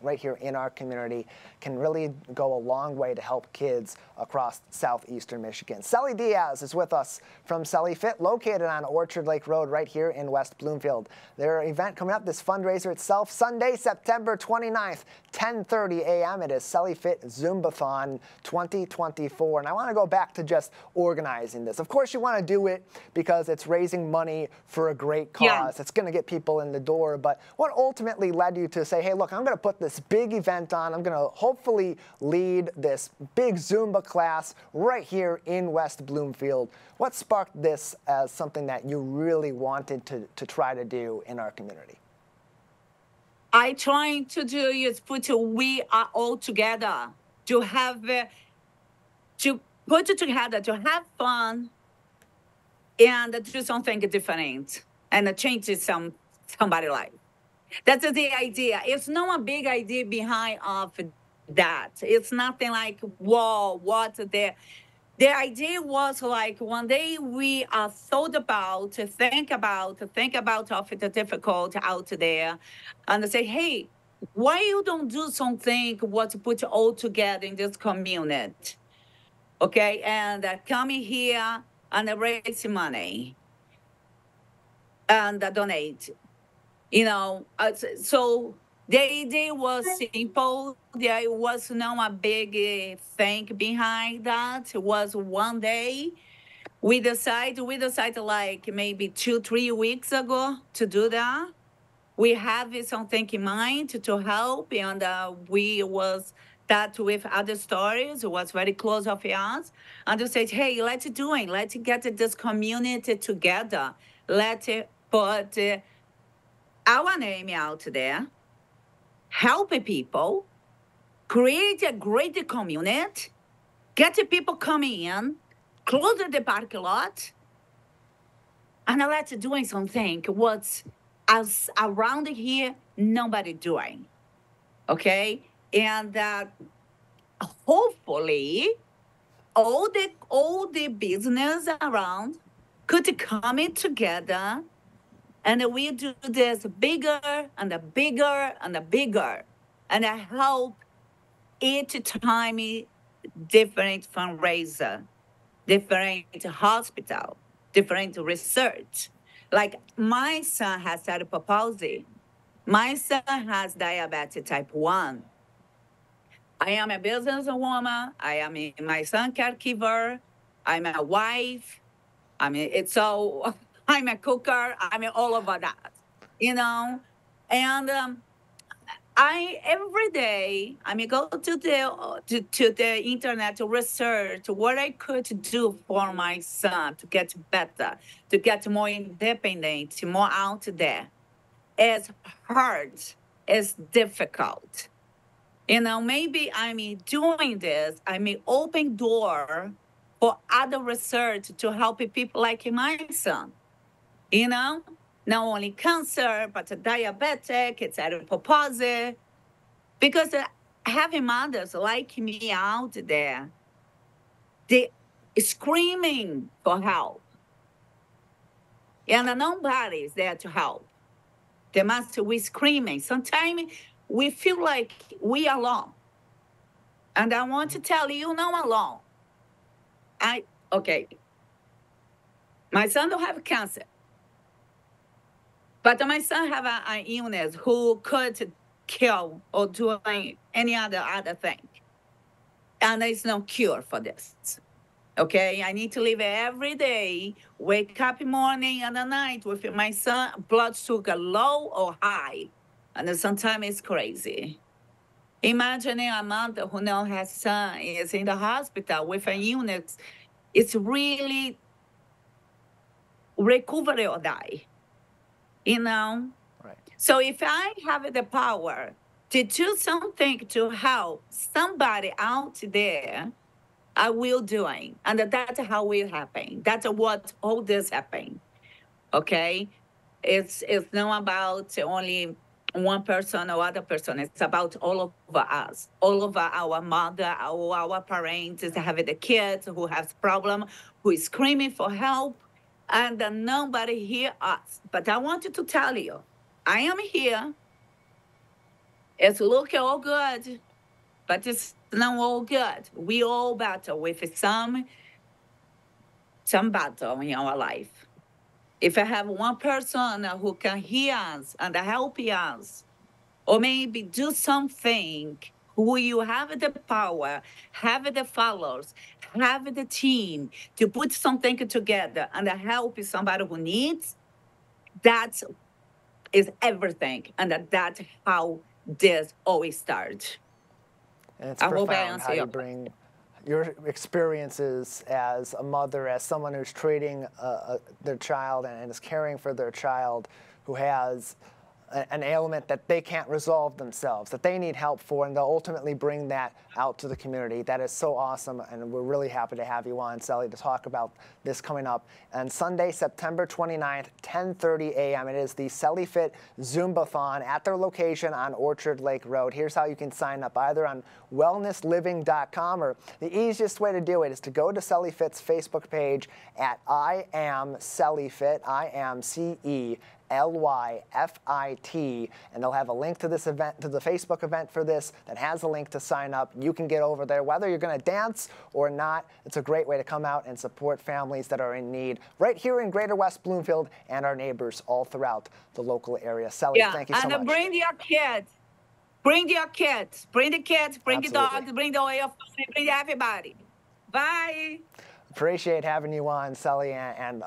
right here in our community, can really go a long way to help kids across southeastern Michigan. Selly Diaz is with us from Selly Fit, located on Orchard Lake Road right here in West Bloomfield. Their event coming up, this fundraiser itself, Sunday, September 29th, 10:30 a.m. It is Selly Fit Zumbathon 2024. And I want to go back to just organizing this. Of course, you want to do it because it's raising money for a great cause. Yeah. It's going to get people in the door. But what ultimately led you to say, hey, look, I'm going to put this big event on. I'm going to hopefully lead this big Zumba class right here in West Bloomfield. What sparked this as something that you really wanted to try to do in our community?
I trying to do is put we are all together to have to put it together to have fun and do something different and change somebody's life. That's the idea. It's not a big idea behind of that. It's nothing like, whoa, what there. The idea was like one day we thought about, think about of the difficult out there, and say, hey, why you don't do something what put all together in this community, okay? And coming here and raise money and donate, so the idea was simple. There was no a big thing behind that. It was one day we decided like maybe 2-3 weeks ago to do that. We have something in mind to help, and we was that with other stories. It was very close of us, and they said, hey, let's do it. Let's get this community together. Let's put our name out there, help people, create a great community, get the people coming in, close the parking lot, and let's doing something what's as around here nobody doing, okay? And hopefully all the business around could come in together, and we do this bigger and bigger and bigger, and I hope each time different fundraiser, different hospital, different research. Like my son has cerebral palsy. My son has diabetes type 1. I am a businesswoman. I am my son caregiver. I'm a wife. So I'm a cooker. All over that, And I every day go to the internet to research what I could do for my son to get better, to get more independent, more out there. It's hard. It's difficult. Maybe doing this. Open door for other research to help people like my son. Not only cancer, but diabetic, it's cerebral palsy. Because having mothers like me out there, they screaming for help. And nobody's there to help. We screaming. Sometimes we feel like we are alone. And I want to tell you, not alone. Okay. My son don't have cancer. But my son have an illness who could kill or do any other thing. And there's no cure for this. Okay, I need to live every day, wake up in the morning and at night with my son, blood sugar low or high. And sometimes it's crazy. Imagining a mother who now has son is in the hospital with an illness. It's really recovery or die.
Right.
So if I have the power to do something to help somebody out there, I will do it. And that's how it happen. That's what all this happen. Okay? It's not about only one person or other person. It's about all of us. All of our mother, our parents having the kids who have problem, who is screaming for help, and nobody hear us. But I wanted to tell you, I am here. It's looking all good, but it's not all good. We all battle with some battle in our life. If I have one person who can hear us and help us, or maybe do something, who you have the power, have the followers, have the team to put something together and help somebody who needs, that is everything. And that's how this always starts.
And it's profound how you bring your experiences as a mother, as someone who's treating their child and is caring for their child who has an ailment that they can't resolve themselves, that they need help for, and they'll ultimately bring that out to the community. That is so awesome, and we're really happy to have you on, Sally, to talk about this coming up on Sunday, September 29th, 10:30 a.m. It is the Sally Fit Zumbathon at their location on Orchard Lake Road. Here's how you can sign up, either on wellnessliving.com, or the easiest way to do it is to go to Sally Fit's Facebook page at I Am Sally Fit, IamCELYFIT, and they'll have a link to this event, to the Facebook event for this, that has a link to sign up. You can get over there, whether you're going to dance or not. It's a great way to come out and support families that are in need right here in Greater West Bloomfield and our neighbors all throughout the local area. Sally, thank you so much.
And bring your kids. Bring your kids. Bring the kids. Bring the dogs. Bring the oil. Bring everybody. Bye.
Appreciate having you on, Sally, and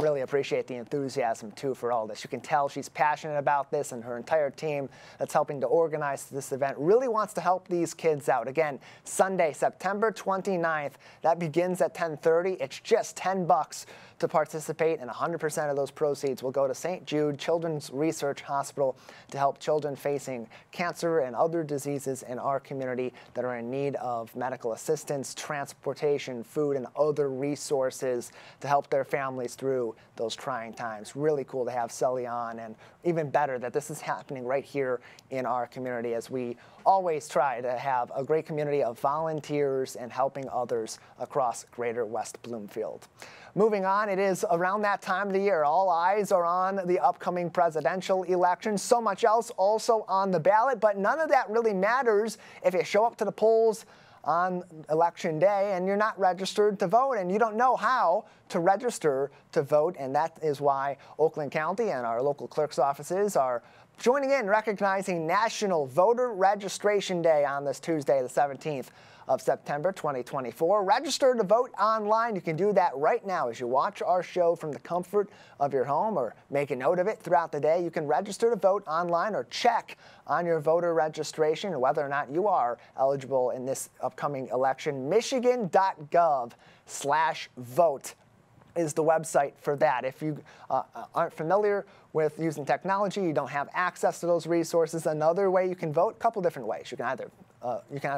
really appreciate the enthusiasm, too, for all this. You can tell she's passionate about this, and her entire team that's helping to organize this event really wants to help these kids out. Again, Sunday, September 29th, that begins at 10:30. It's just $10 to participate, and 100% of those proceeds will go to St. Jude Children's Research Hospital to help children facing cancer and other diseases in our community that are in need of medical assistance, transportation, food, and other resources to help their families through those trying times. Really cool to have Sally on, and even better that this is happening right here in our community, as we always try to have a great community of volunteers and helping others across Greater West Bloomfield. Moving on, it is around that time of the year. All eyes are on the upcoming presidential election. So much else also on the ballot, but none of that really matters if you show up to the polls on election day and you're not registered to vote, and you don't know how to register to vote. And that is why Oakland County and our local clerk's offices are joining in, recognizing National Voter Registration Day on this Tuesday, the 17th of September 2024. Register to vote online. You can do that right now as you watch our show from the comfort of your home, or make a note of it throughout the day. You can register to vote online, or check on your voter registration whether or not you are eligible in this upcoming election. Michigan.gov/vote is the website for that. If you aren't familiar with using technology, you don't have access to those resources, another way you can vote, a couple different ways. You can either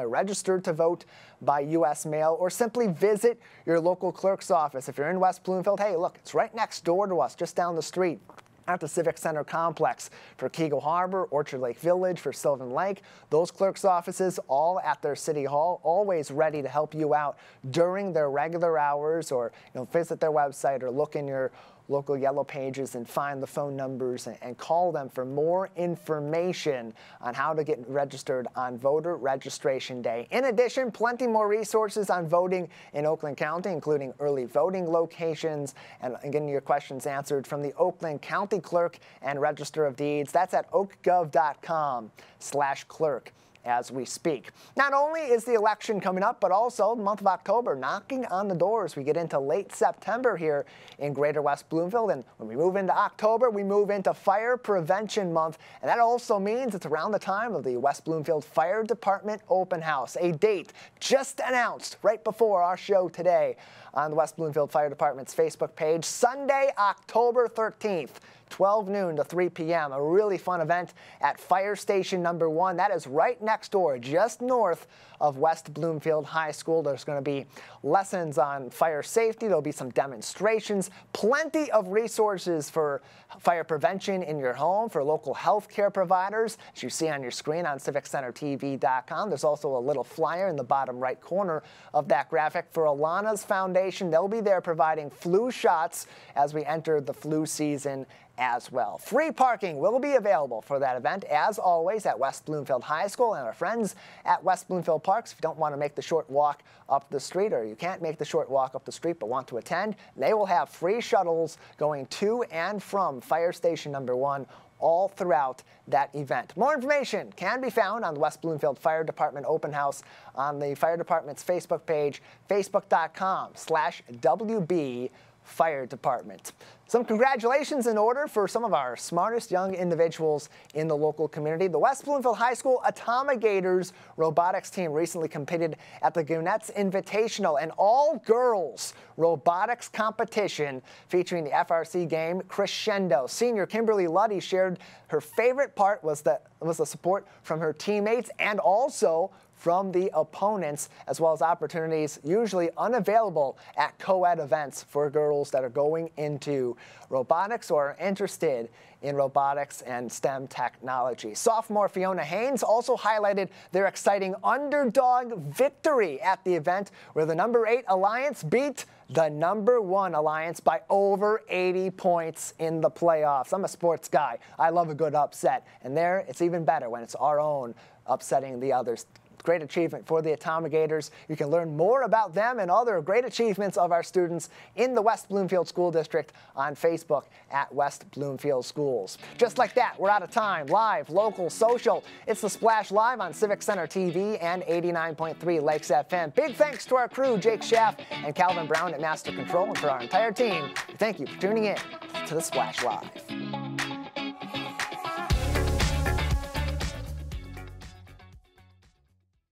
register to vote by U.S. mail, or simply visit your local clerk's office. If you're in West Bloomfield, hey, look, it's right next door to us, just down the street at the Civic Center complex. For Kegel Harbor, Orchard Lake Village, for Sylvan Lake, those clerk's offices all at their city hall, always ready to help you out during their regular hours, or visit their website, or look in your local yellow pages and find the phone numbers and call them for more information on how to get registered on Voter Registration Day. In addition, plenty more resources on voting in Oakland County, including early voting locations and getting your questions answered from the Oakland County Clerk and Register of Deeds. That's at oakgov.com/clerk. as we speak. Not only is the election coming up, but also the month of October knocking on the doors. We get into late September here in Greater West Bloomfield, and when we move into October, we move into Fire Prevention Month, and that also means it's around the time of the West Bloomfield Fire Department Open House, a date just announced right before our show today on the West Bloomfield Fire Department's Facebook page. Sunday, October 13th. 12 noon to 3 p.m. A really fun event at Fire Station number 1. That is right next door, just north of West Bloomfield High School. There's going to be lessons on fire safety. There'll be some demonstrations, plenty of resources for fire prevention in your home, for local health care providers, as you see on your screen on civiccentertv.com. There's also a little flyer in the bottom right corner of that graphic for Alana's Foundation. They'll be there providing flu shots as we enter the flu season as well. Free parking will be available for that event, as always, at West Bloomfield High School and our friends at West Bloomfield Parks. If you don't want to make the short walk up the street, or you can't make the short walk up the street but want to attend, they will have free shuttles going to and from Fire Station number 1 all throughout that event. More information can be found on the West Bloomfield Fire Department Open House on the Fire Department's Facebook page, facebook.com/WB Fire Department. Some congratulations in order for some of our smartest young individuals in the local community. The West Bloomfield High School Atomigators robotics team recently competed at the Gunnett's Invitational, an all-girls robotics competition featuring the FRC game Crescendo. Senior Kimberly Luddy shared her favorite part was the support from her teammates and also from the opponents, as well as opportunities usually unavailable at co-ed events for girls that are going into robotics or are interested in robotics and STEM technology. Sophomore Fiona Haynes also highlighted their exciting underdog victory at the event, where the number 8 Alliance beat the number 1 Alliance by over 80 points in the playoffs. I'm a sports guy. I love a good upset, and there it's even better when it's our own upsetting the others. Great achievement for the Atomigators. You can learn more about them and other great achievements of our students in the West Bloomfield School District on Facebook at West Bloomfield Schools. Just like that, we're out of time. Live, local, social. It's The Splash Live on Civic Center TV and 89.3 Lakes FM. Big thanks to our crew, Jake Schaff and Calvin Brown at Master Control, and for our entire team. Thank you for tuning in to The Splash Live.